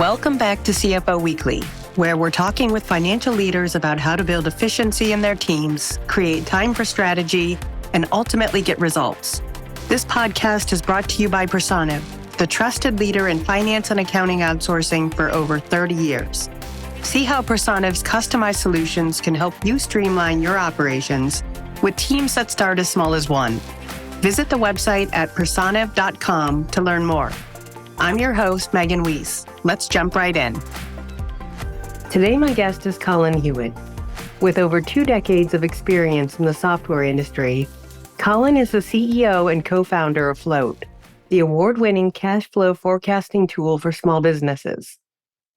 Welcome back to CFO Weekly, where we're talking with financial leaders about how to build efficiency in their teams, create time for strategy, and ultimately get results. This podcast is brought to you by Personiv, the trusted leader in finance and accounting outsourcing for over 30 years. See how Personiv's customized solutions can help you streamline your operations with teams that start as small as one. Visit the website at personiv.com to learn more. I'm your host, Megan Weiss. Let's jump right in. Today, my guest is Colin Hewitt. With over 2 decades of experience in the software industry, Colin is the CEO and co-founder of Float, the award-winning cash flow forecasting tool for small businesses.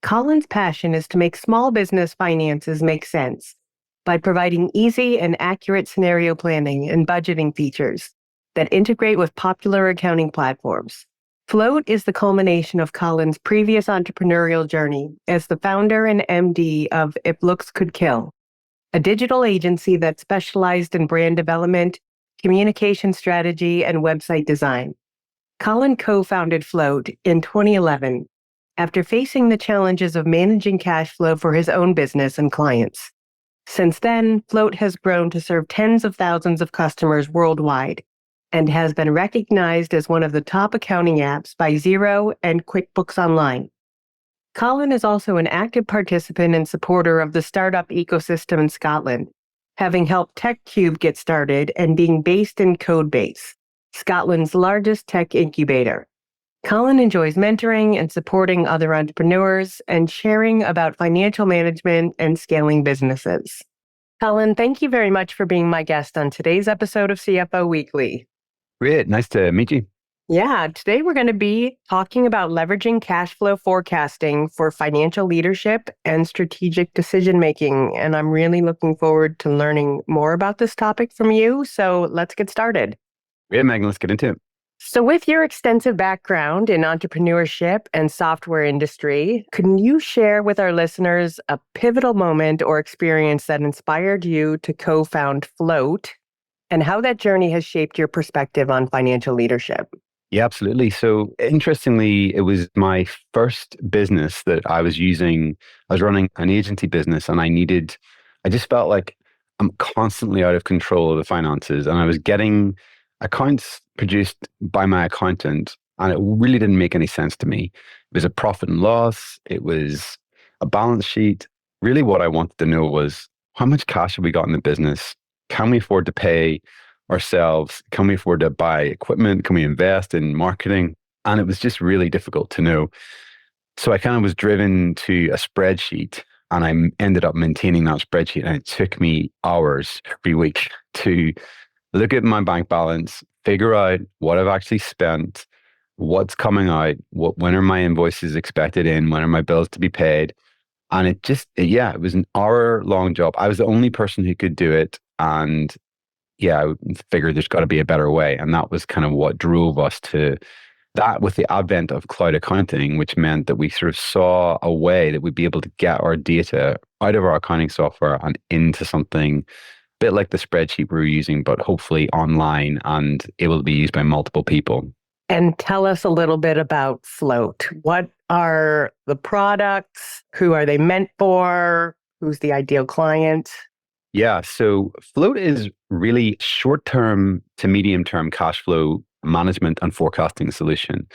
Colin's passion is to make small business finances make sense by providing easy and accurate scenario planning and budgeting features that integrate with popular accounting platforms. Float is the culmination of Colin's previous entrepreneurial journey as the founder and MD of IfLooksCouldKill, a digital agency that specialized in brand development, communication strategy, and website design. Colin co-founded Float in 2011 after facing the challenges of managing cash flow for his own business and clients. Since then, Float has grown to serve tens of thousands of customers worldwide and has been recognized as one of the top accounting apps by Xero and QuickBooks Online. Colin is also an active participant and supporter of the startup ecosystem in Scotland, having helped TechCube get started and being based in Codebase, Scotland's largest tech incubator. Colin enjoys mentoring and supporting other entrepreneurs and sharing about financial management and scaling businesses. Colin, thank you very much for being my guest on today's episode of CFO Weekly. Great. Nice to meet you. Yeah, today we're going to be talking about leveraging cash flow forecasting for financial leadership and strategic decision-making. And I'm really looking forward to learning more about this topic from you. So let's get started. Yeah, Megan, let's get into it. So with your extensive background in entrepreneurship and software industry, can you share with our listeners a pivotal moment or experience that inspired you to co-found Float and how that journey has shaped your perspective on financial leadership? Yeah, absolutely. So interestingly, it was my first business that I was using. I was running an agency business and I just felt like I'm constantly out of control of the finances, and I was getting accounts produced by my accountant, and it really didn't make any sense to me. It was a profit and loss. It was a balance sheet. Really what I wanted to know was, how much cash have we got in the business? Can we afford to pay ourselves? Can we afford to buy equipment? Can we invest in marketing? And it was just really difficult to know. So I kind of was driven to a spreadsheet, and I ended up maintaining that spreadsheet. And it took me hours every week to look at my bank balance, figure out what I've actually spent, what's coming out, when are my invoices expected in, when are my bills to be paid. And it was an hour-long job. I was the only person who could do it. And yeah, I figured there's got to be a better way. And that was kind of what drove us to that, with the advent of cloud accounting, which meant that we sort of saw a way that we'd be able to get our data out of our accounting software and into something a bit like the spreadsheet we were using, but hopefully online and able to be used by multiple people. And tell us a little bit about Float. What are the products? Who are they meant for? Who's the ideal client? Yeah, so Float is really short-term to medium-term cash flow management and forecasting solution.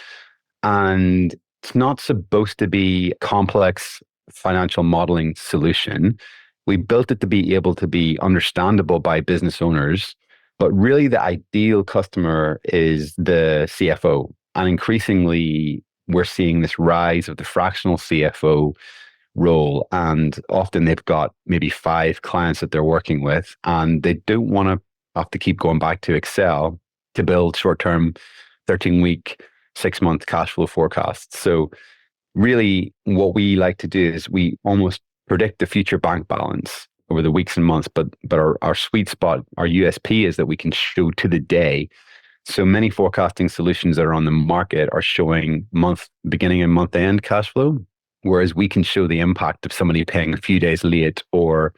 And it's not supposed to be a complex financial modeling solution. We built it to be able to be understandable by business owners, but really the ideal customer is the CFO. And increasingly, we're seeing this rise of the fractional CFO role, and often they've got maybe 5 clients that they're working with, and they don't want to have to keep going back to Excel to build short-term 13-week, 6-month cash flow forecasts. So really what we like to do is we almost predict the future bank balance over the weeks and months, but our sweet spot, our USP is that we can show to the day. So many forecasting solutions that are on the market are showing beginning and month end cash flow, whereas we can show the impact of somebody paying a few days late, or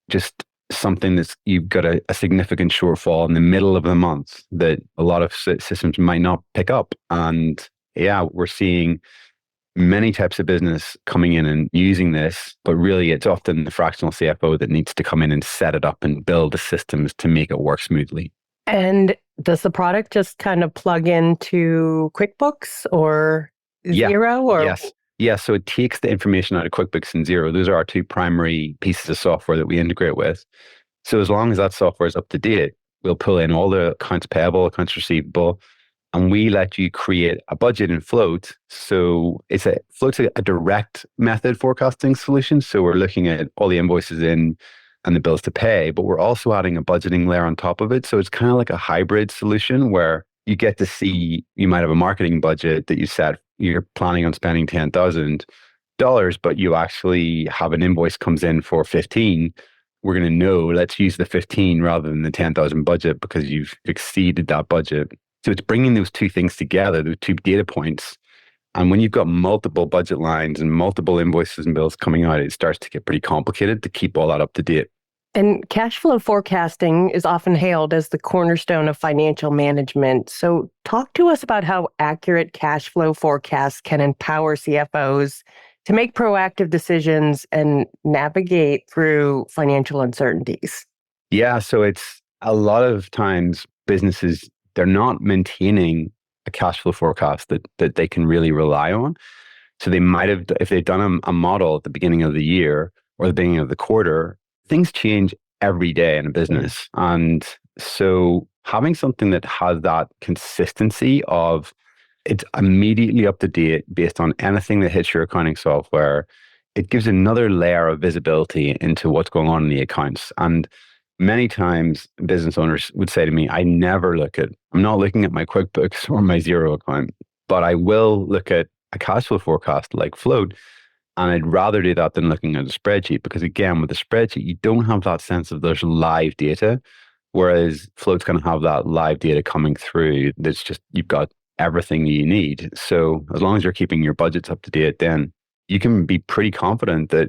just something that's you've got a significant shortfall in the middle of the month that a lot of systems might not pick up. And yeah, we're seeing many types of business coming in and using this, but really it's often the fractional CFO that needs to come in and set it up and build the systems to make it work smoothly. And does the product just kind of plug into QuickBooks or Xero? Or Yes. Yeah, so it takes the information out of QuickBooks and Xero. Those are our two primary pieces of software that we integrate with. So as long as that software is up to date, we'll pull in all the accounts payable, accounts receivable, and we let you create a budget in Float. So Float's a direct method forecasting solution. So we're looking at all the invoices in and the bills to pay, but we're also adding a budgeting layer on top of it. So it's kind of like a hybrid solution where you get to see, you might have a marketing budget that you set, you're planning on spending $10,000, but you actually have an invoice comes in for 15. We're going to know, let's use the 15 rather than the 10,000 budget because you've exceeded that budget. So it's bringing those two things together, those two data points. And when you've got multiple budget lines and multiple invoices and bills coming out, it starts to get pretty complicated to keep all that up to date. And cash flow forecasting is often hailed as the cornerstone of financial management. So talk to us about how accurate cash flow forecasts can empower CFOs to make proactive decisions and navigate through financial uncertainties. Yeah, so it's a lot of times businesses, they're not maintaining a cash flow forecast that they can really rely on. So they might have, if they've done a model at the beginning of the year or the beginning of the quarter, things change every day in a business. And so having something that has that consistency of it's immediately up to date based on anything that hits your accounting software, it gives another layer of visibility into what's going on in the accounts. And many times business owners would say to me, I'm not looking at my QuickBooks or my Xero account, but I will look at a cash flow forecast like Float. And I'd rather do that than looking at a spreadsheet because again, with a spreadsheet, you don't have that sense of there's live data, whereas Float's going to have that live data coming through. That's just, you've got everything you need. So as long as you're keeping your budgets up to date, then you can be pretty confident that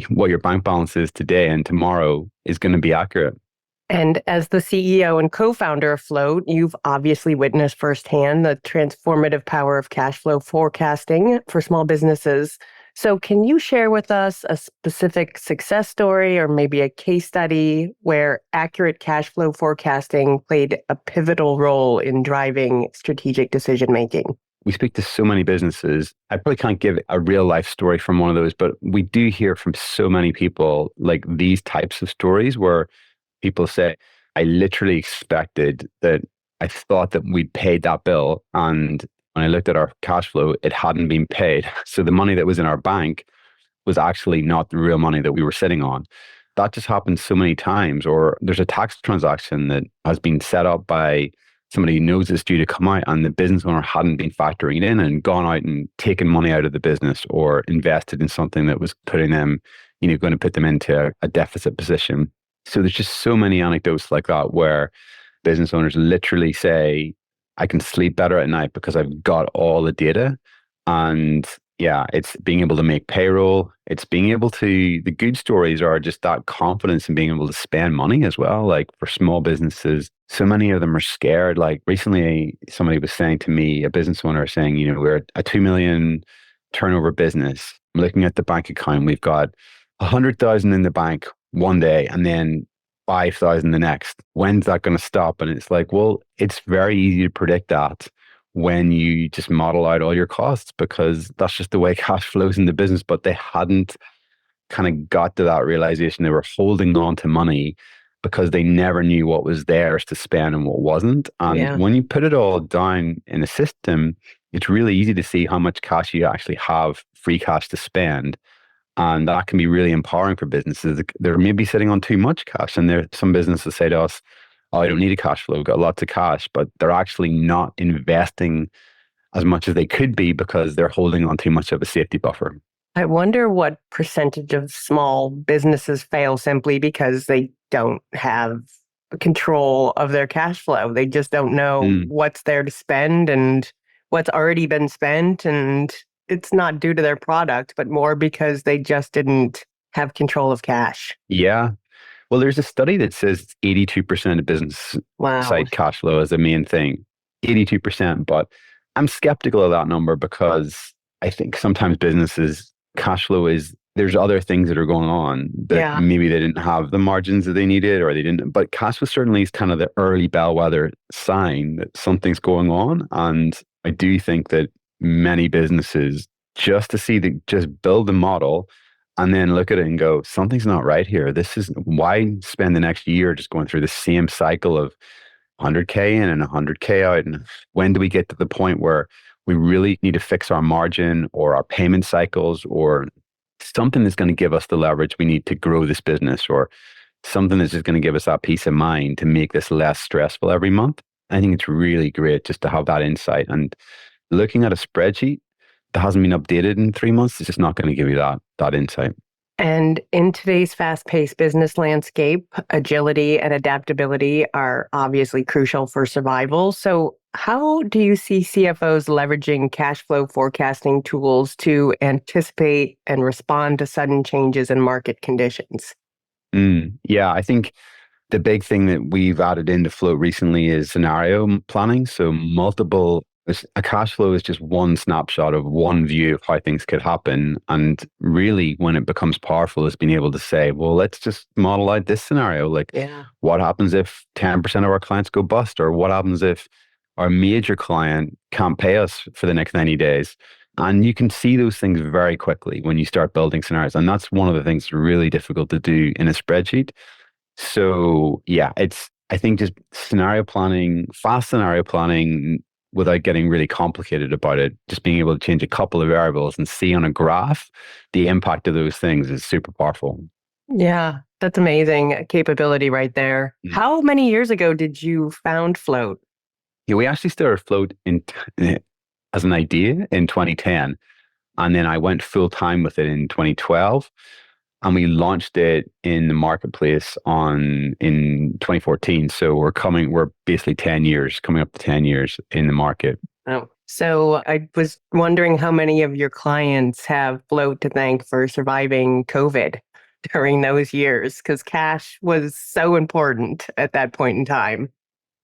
what your bank balance is today and tomorrow is going to be accurate. And as the CEO and co-founder of Float, you've obviously witnessed firsthand the transformative power of cash flow forecasting for small businesses. So can you share with us a specific success story or maybe a case study where accurate cash flow forecasting played a pivotal role in driving strategic decision-making? We speak to so many businesses. I probably can't give a real life story from one of those, but we do hear from so many people like these types of stories where people say, I literally expected that I thought that we'd paid that bill. And when I looked at our cash flow, it hadn't been paid. So the money that was in our bank was actually not the real money that we were sitting on. That just happens so many times. Or there's a tax transaction that has been set up by somebody who knows it's due to come out and the business owner hadn't been factoring it in and gone out and taken money out of the business or invested in something that was putting them, going to put them into a deficit position. So there's just so many anecdotes like that where business owners literally say, I can sleep better at night because I've got all the data. And yeah, it's being able to make payroll. It's being able to, the good stories are just that confidence in being able to spend money as well. Like for small businesses, so many of them are scared. Like recently, somebody was saying to me, a business owner saying, we're a 2 million turnover business. I'm looking at the bank account. We've got 100,000 in the bank one day and then 5,000 the next. When's that going to stop? And it's like, well, it's very easy to predict that when you just model out all your costs because that's just the way cash flows in the business. But they hadn't kind of got to that realization. They were holding on to money because they never knew what was theirs to spend and what wasn't. And when you put it all down in a system, it's really easy to see how much cash you actually have, free cash to spend. And that can be really empowering for businesses. They're maybe sitting on too much cash. And there some businesses say to us, oh, I don't need a cash flow, I've got lots of cash, but they're actually not investing as much as they could be because they're holding on too much of a safety buffer. I wonder what percentage of small businesses fail simply because they don't have control of their cash flow. They just don't know what's there to spend and what's already been spent. And it's not due to their product, but more because they just didn't have control of cash. Yeah. Well, there's a study that says 82% of business cite cash flow as the main thing. 82%. But I'm skeptical of that number because I think sometimes businesses cash flow is there's other things that are going on that Yeah. maybe they didn't have the margins that they needed or they didn't, but cash flow certainly is kind of the early bellwether sign that something's going on. And I do think that many businesses just build the model and then look at it and go, something's not right here. This is why spend the next year just going through the same cycle of 100K in and 100K out. And when do we get to the point where we really need to fix our margin or our payment cycles or something that's going to give us the leverage we need to grow this business or something that's just going to give us that peace of mind to make this less stressful every month? I think it's really great just to have that insight. And looking at a spreadsheet that hasn't been updated in 3 months is just not going to give you that insight. And in today's fast-paced business landscape, agility and adaptability are obviously crucial for survival. So how do you see CFOs leveraging cash flow forecasting tools to anticipate and respond to sudden changes in market conditions? Yeah, I think the big thing that we've added into Float recently is scenario planning. So a cash flow is just one snapshot of one view of how things could happen. And really, when it becomes powerful, is being able to say, well, let's just model out this scenario. Like, what happens if 10% of our clients go bust? Or what happens if our major client can't pay us for the next 90 days? And you can see those things very quickly when you start building scenarios. And that's one of the things that's really difficult to do in a spreadsheet. So yeah, I think just fast scenario planning without getting really complicated about it, just being able to change a couple of variables and see on a graph the impact of those things is super powerful. Yeah, that's amazing capability right there. How many years ago did you found Float? Yeah, we actually started Float as an idea in 2010. And then I went full time with it in 2012. And we launched it in the marketplace in 2014. So we're basically 10 years, coming up to 10 years in the market. Oh, so I was wondering how many of your clients have Float to thank for surviving COVID during those years, because cash was so important at that point in time.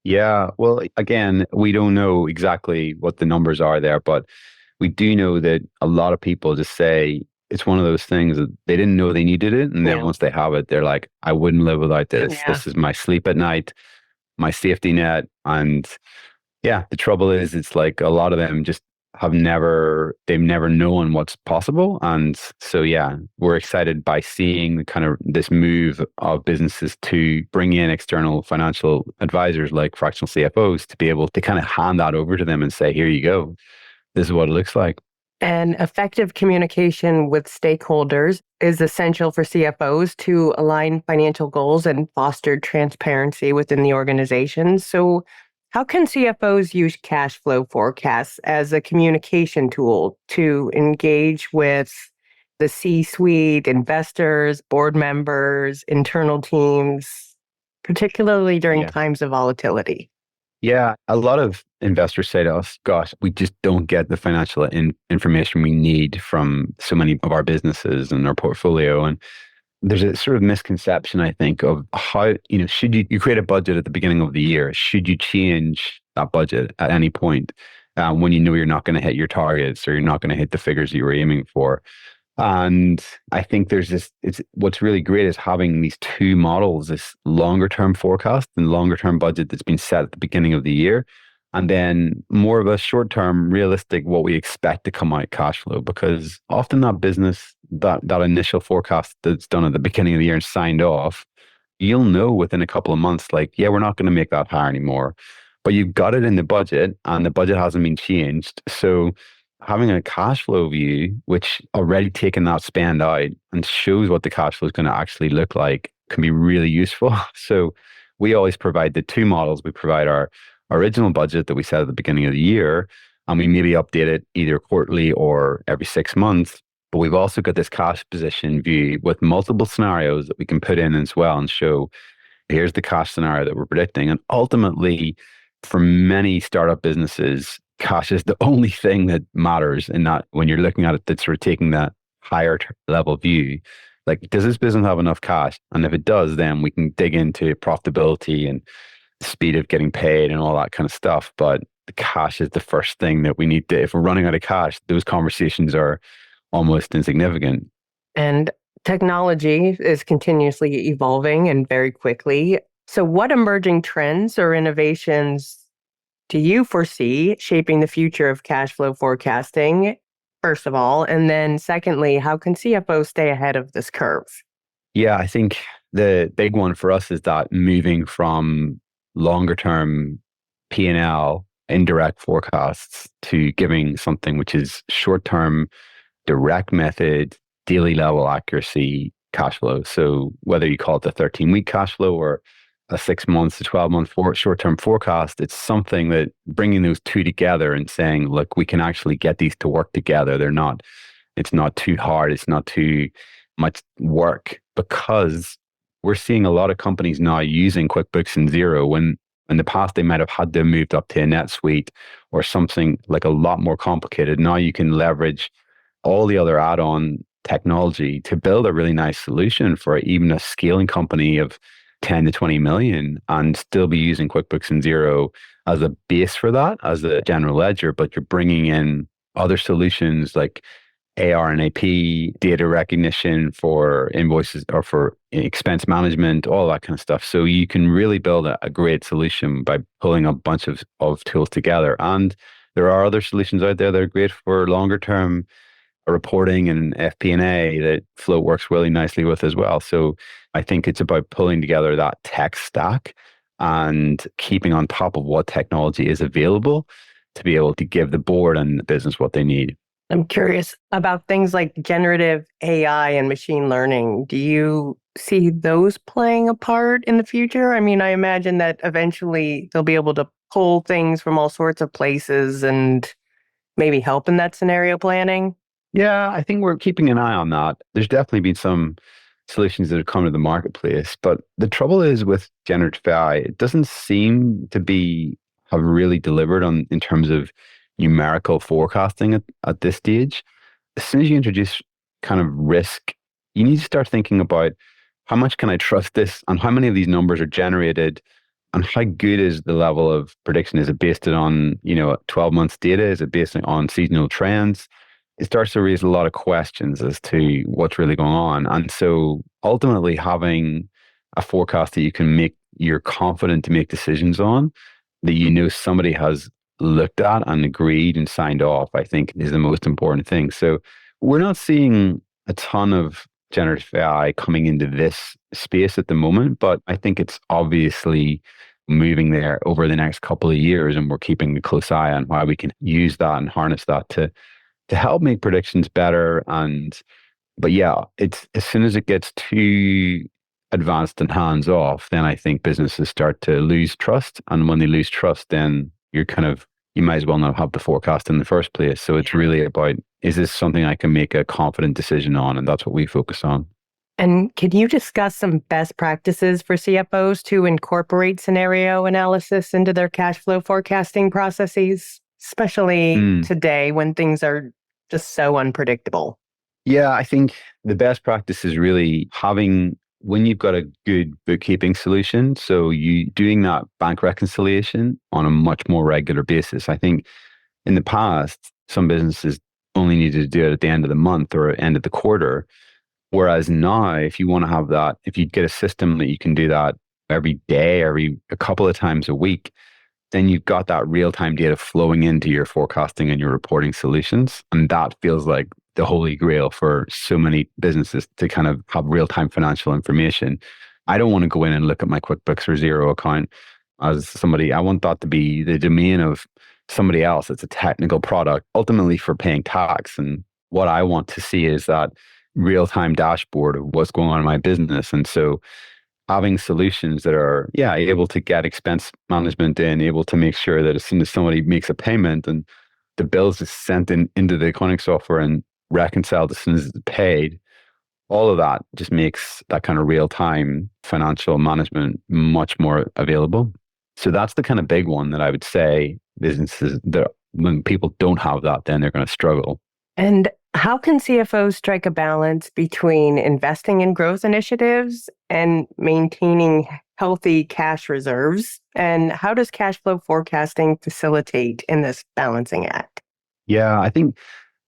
Yeah, well, again, we don't know exactly what the numbers are there, but we do know that a lot of people just say, it's one of those things that they didn't know they needed it. And then once they have it, they're like, I wouldn't live without this. Yeah. This is my sleep at night, my safety net. And yeah, the trouble is, it's like a lot of them just they've never known what's possible. And so, yeah, we're excited by seeing this move of businesses to bring in external financial advisors like fractional CFOs to be able to kind of hand that over to them and say, here you go. This is what it looks like. And effective communication with stakeholders is essential for CFOs to align financial goals and foster transparency within the organization. So, how can CFOs use cash flow forecasts as a communication tool to engage with the C-suite, investors, board members, internal teams, particularly during times of volatility? Yeah, a lot of investors say to us, gosh, we just don't get the financial information we need from so many of our businesses and our portfolio. And there's a sort of misconception, I think, of how, should you create a budget at the beginning of the year? Should you change that budget at any point when you know you're not going to hit your targets or you're not going to hit the figures you were aiming for? And I think what's really great is having these two models, this longer term forecast and longer term budget that's been set at the beginning of the year. And then more of a short term, realistic, what we expect to come out cash flow, because often that business, that initial forecast that's done at the beginning of the year and signed off, you'll know within a couple of months, like, yeah, we're not going to make that higher anymore. But you've got it in the budget and the budget hasn't been changed. So having a cash flow view, which already taken that spend out and shows what the cash flow is going to actually look like, can be really useful. So we always provide the two models. We provide our original budget that we set at the beginning of the year, and we maybe update it either quarterly or every 6 months. But we've also got this cash position view with multiple scenarios that we can put in as well and show, here's the cash scenario that we're predicting. And ultimately, for many startup businesses, cash is the only thing that matters in that when you're looking at it, that's sort of taking that higher level view. Like, does this business have enough cash? And if it does, then we can dig into profitability and speed of getting paid and all that kind of stuff. But the cash is the first thing that we need to, if we're running out of cash, those conversations are almost insignificant. And technology is continuously evolving and very quickly. So, what emerging trends or innovations do you foresee shaping the future of cash flow forecasting, first of all? And then, secondly, how can CFOs stay ahead of this curve? Yeah, I think the big one for us is that moving from longer term P&L indirect forecasts to giving something which is short term direct method, daily level accuracy cash flow. So whether you call it the 13-week cash flow or a 6 months to 12-month short-term forecast, it's something that bringing those two together and saying, look, we can actually get these to work together. It's not too hard. It's not too much work, because we're seeing a lot of companies now using QuickBooks and Xero when in the past they might have had to have moved up to a NetSuite or something like a lot more complicated. Now you can leverage all the other add-on technology to build a really nice solution for even a scaling company of 10 to 20 million and still be using QuickBooks and Xero as a base for that, as a general ledger, but you're bringing in other solutions like AR and AP, data recognition for invoices or for expense management, all that kind of stuff. So you can really build a great solution by pulling a bunch of tools together. And there are other solutions out there that are great for longer term reporting and FP&A that Float works really nicely with as well. So I think it's about pulling together that tech stack and keeping on top of what technology is available to be able to give the board and the business what they need. I'm curious about things like generative AI and machine learning. Do you see those playing a part in the future? I mean, I imagine that eventually they'll be able to pull things from all sorts of places and maybe help in that scenario planning. Yeah, I think we're keeping an eye on that. There's definitely been some solutions that have come to the marketplace, but the trouble is with generative AI, it doesn't seem to have really delivered on in terms of numerical forecasting at this stage. As soon as you introduce kind of risk, you need to start thinking about how much can I trust this and how many of these numbers are generated and how good is the level of prediction? Is it based on, 12 months data? Is it based on seasonal trends? It starts to raise a lot of questions as to what's really going on. And so ultimately having a forecast that you're confident to make decisions on, that somebody has looked at and agreed and signed off, I think is the most important thing. So we're not seeing a ton of generative AI coming into this space at the moment, but I think it's obviously moving there over the next couple of years, and we're keeping a close eye on how we can use that and harness that to help make predictions better. But yeah, it's as soon as it gets too advanced and hands off, then I think businesses start to lose trust. And when they lose trust, then you might as well not have the forecast in the first place. So it's really about, is this something I can make a confident decision on? And that's what we focus on. And can you discuss some best practices for CFOs to incorporate scenario analysis into their cash flow forecasting processes, especially today when things are just so unpredictable? Yeah, I think the best practice is really when you've got a good bookkeeping solution, so you doing that bank reconciliation on a much more regular basis. I think in the past, some businesses only needed to do it at the end of the month or end of the quarter. Whereas now, if you want to have that, if you get a system that you can do that every day, a couple of times a week, then you've got that real-time data flowing into your forecasting and your reporting solutions. And that feels like the holy grail for so many businesses to kind of have real-time financial information. I don't want to go in and look at my QuickBooks or Xero account as somebody. I want that to be the domain of somebody else. It's a technical product, ultimately for paying tax. And what I want to see is that real-time dashboard of what's going on in my business. And so having solutions that are, able to get expense management in, able to make sure that as soon as somebody makes a payment and the bills is sent into the accounting software and reconciled as soon as it's paid, all of that just makes that kind of real-time financial management much more available. So that's the kind of big one that I would say businesses, that when people don't have that, then they're going to struggle. And how can CFOs strike a balance between investing in growth initiatives and maintaining healthy cash reserves? And how does cash flow forecasting facilitate in this balancing act? Yeah, I think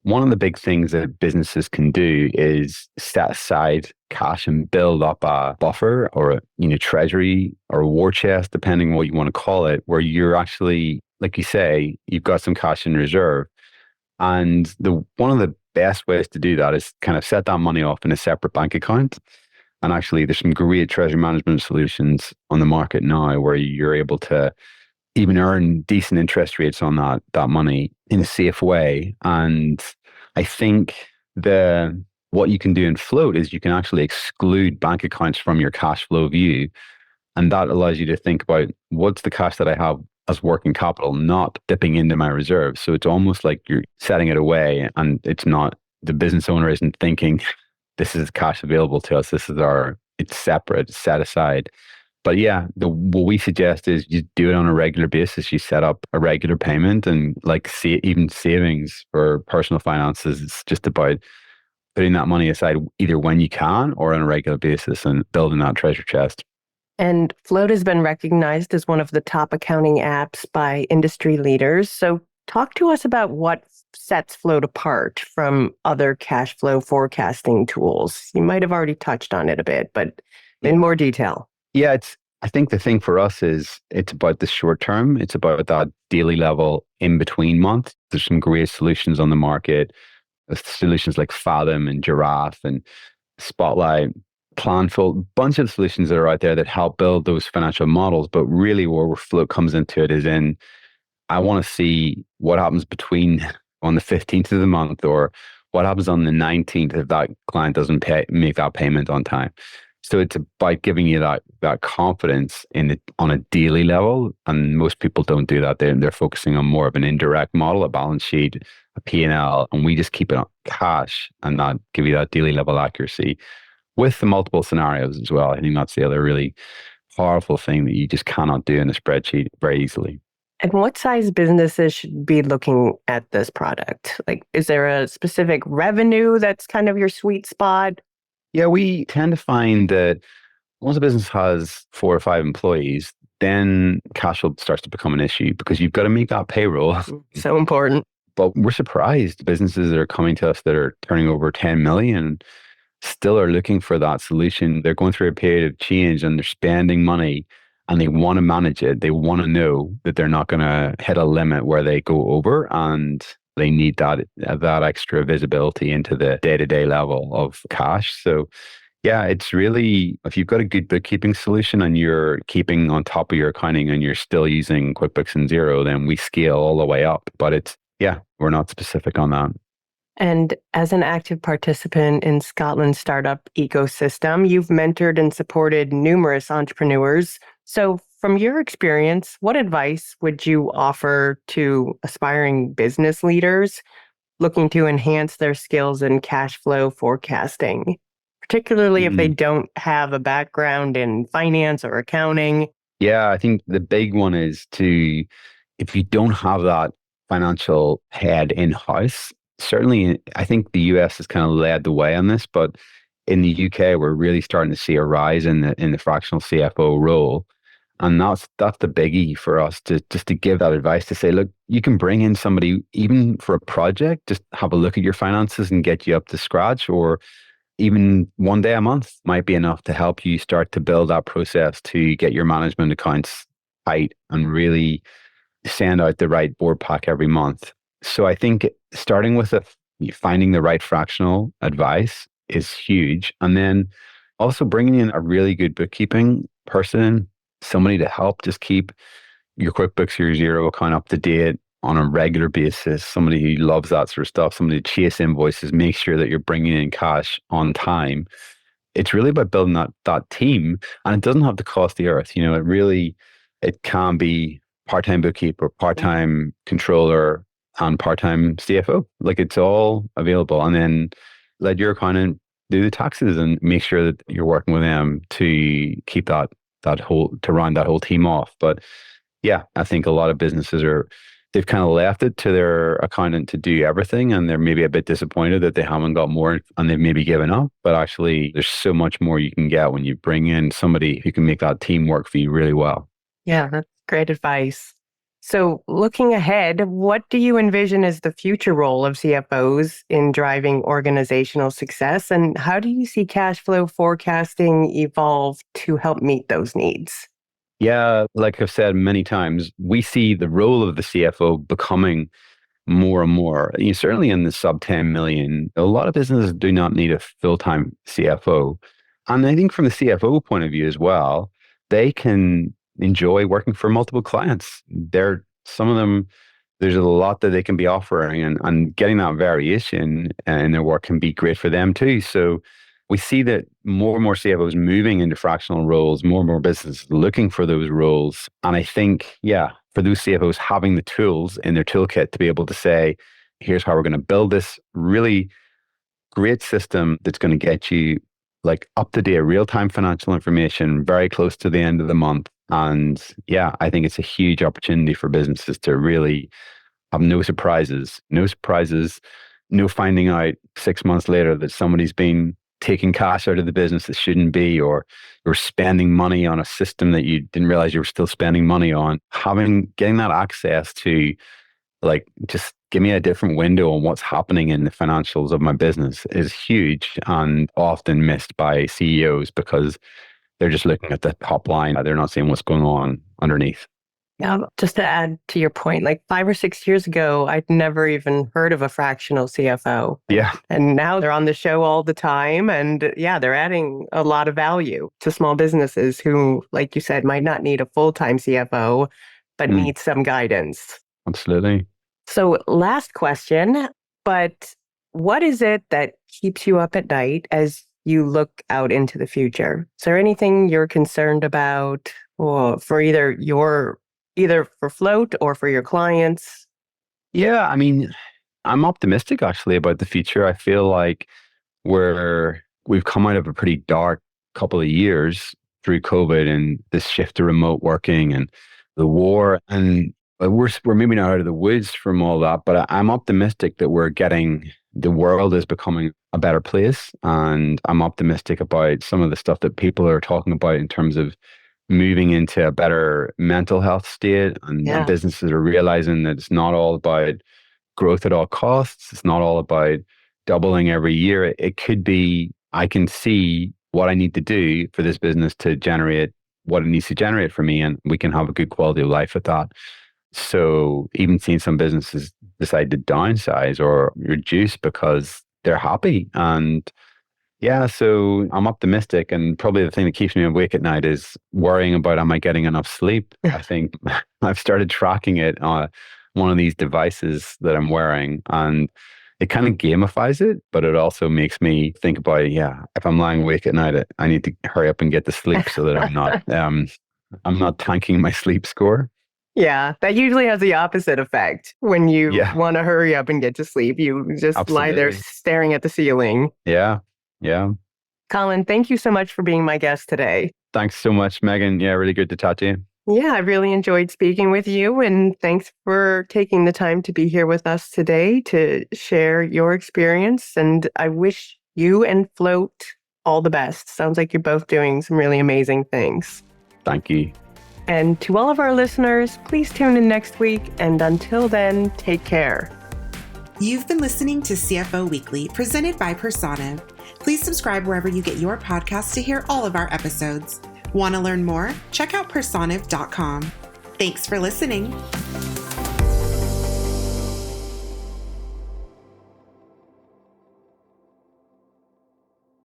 one of the big things that businesses can do is set aside cash and build up a buffer or a treasury or a war chest, depending what you want to call it, where you're actually, like you say, you've got some cash in reserve. And the one of the best ways to do that is kind of set that money off in a separate bank account. And actually, there's some great treasury management solutions on the market now where you're able to even earn decent interest rates on that money in a safe way. And I think what you can do in float is you can actually exclude bank accounts from your cash flow view. And that allows you to think about what's the cash that I have as working capital, not dipping into my reserves. So it's almost like you're setting it away and the business owner isn't thinking, this is cash available to us. It's separate, it's set aside. But yeah, what we suggest is you do it on a regular basis. You set up a regular payment and even savings for personal finances. It's just about putting that money aside either when you can or on a regular basis and building that treasure chest. And Float has been recognized as one of the top accounting apps by industry leaders. So talk to us about what sets Float apart from other cash flow forecasting tools. You might have already touched on it a bit, but in more detail. Yeah, I think the thing for us is it's about the short term. It's about that daily level in between month. There's some great solutions on the market. Solutions like Fathom and Giraffe and Spotlight, Planful, bunch of solutions that are out there that help build those financial models. But really where Float comes into it is I want to see what happens between on the 15th of the month or what happens on the 19th if that client doesn't make that payment on time. So it's about giving you that confidence on a daily level. And most people don't do that. They're focusing on more of an indirect model, a balance sheet, a P&L, and we just keep it on cash and not give you that daily level accuracy with the multiple scenarios as well. I think that's the other really powerful thing that you just cannot do in a spreadsheet very easily. And what size businesses should be looking at this product? Like, is there a specific revenue that's kind of your sweet spot? Yeah, we tend to find that once a business has 4 or 5 employees, then cash flow starts to become an issue because you've got to make that payroll. So important. But we're surprised businesses that are coming to us that are turning over 10 million still are looking for that solution. They're going through a period of change and they're spending money and they want to manage it. They want to know that they're not going to hit a limit where they go over, and they need that extra visibility into the day-to-day level of cash. So yeah, it's really, if you've got a good bookkeeping solution and you're keeping on top of your accounting and you're still using QuickBooks and Xero, then we scale all the way up. But we're not specific on that. And as an active participant in Scotland's startup ecosystem, you've mentored and supported numerous entrepreneurs. So from your experience, what advice would you offer to aspiring business leaders looking to enhance their skills in cash flow forecasting, particularly if they don't have a background in finance or accounting? Yeah, I think the big one is if you don't have that financial head in-house, certainly I think the US has kind of led the way on this, but in the UK, we're really starting to see a rise in the fractional CFO role. And that's the biggie for us to give that advice to say, look, you can bring in somebody even for a project, just have a look at your finances and get you up to scratch, or even one day a month might be enough to help you start to build that process to get your management accounts tight and really send out the right board pack every month. So I think starting with finding the right fractional advice is huge. And then also bringing in a really good bookkeeping person, somebody to help just keep your QuickBooks, your Xero account up to date on a regular basis, somebody who loves that sort of stuff, somebody to chase invoices, make sure that you're bringing in cash on time. It's really about building that team, and it doesn't have to cost the earth. It can be part-time bookkeeper, part-time controller, and part-time CFO. Like, it's all available. And then let your accountant do the taxes and make sure that you're working with them to keep to round that whole team off. But yeah, I think a lot of businesses are they've kind of left it to their accountant to do everything, and they're maybe a bit disappointed that they haven't got more and they've maybe given up. But actually, there's so much more you can get when you bring in somebody who can make that team work for you really well. Yeah, that's great advice. So looking ahead, what do you envision as the future role of CFOs in driving organizational success? And how do you see cash flow forecasting evolve to help meet those needs? Yeah, like I've said many times, we see the role of the CFO becoming more and more. Certainly in the sub 10 million, a lot of businesses do not need a full-time CFO. And I think from the CFO point of view as well, they can enjoy working for multiple clients. Some of them, there's a lot that they can be offering, and getting that variation in their work can be great for them too. So we see that more and more CFOs moving into fractional roles, more and more businesses looking for those roles. And I think, for those CFOs having the tools in their toolkit to be able to say, here's how we're going to build this really great system that's going to get you like up-to-date real-time financial information very close to the end of the month. And I think it's a huge opportunity for businesses to really have no surprises, no finding out 6 months later that somebody's been taking cash out of the business that shouldn't be, or you're spending money on a system that you didn't realize you were still spending money on. Getting that access to, like, just give me a different window on what's happening in the financials of my business is huge, and often missed by CEOs because they're just looking at the top line. They're not seeing what's going on underneath. Yeah, just to add to your point, like 5 or 6 years ago, I'd never even heard of a fractional CFO. Yeah. And now they're on the show all the time. And they're adding a lot of value to small businesses who, like you said, might not need a full-time CFO, but need some guidance. Absolutely. So last question, but what is it that keeps you up at night as you look out into the future? Is there anything you're concerned about, or for either for Float or for your clients? Yeah, I mean, I'm optimistic actually about the future. I feel like we've come out of a pretty dark couple of years through COVID and this shift to remote working and the war, and we're maybe not out of the woods from all that, but I'm optimistic that the world is becoming a better place, and I'm optimistic about some of the stuff that people are talking about in terms of moving into a better mental health state, and businesses are realizing that it's not all about growth at all costs. It's not all about doubling every year. It could be, I can see what I need to do for this business to generate what it needs to generate for me, and we can have a good quality of life at that. So even seeing some businesses decide to downsize or reduce because they're happy. And so I'm optimistic, and probably the thing that keeps me awake at night is worrying about, am I getting enough sleep? I think I've started tracking it on one of these devices that I'm wearing, and it kind of gamifies it, but it also makes me think about, if I'm lying awake at night, I need to hurry up and get to sleep so that I'm not tanking my sleep score. Yeah, that usually has the opposite effect. When you want to hurry up and get to sleep, you just lie there staring at the ceiling. Yeah. Colin, thank you so much for being my guest today. Thanks so much, Megan. Yeah, really good to talk to you. Yeah, I really enjoyed speaking with you, and thanks for taking the time to be here with us today to share your experience. And I wish you and Float all the best. Sounds like you're both doing some really amazing things. Thank you. And to all of our listeners, please tune in next week. And until then, take care. You've been listening to CFO Weekly, presented by Personiv. Please subscribe wherever you get your podcasts to hear all of our episodes. Want to learn more? Check out personiv.com. Thanks for listening.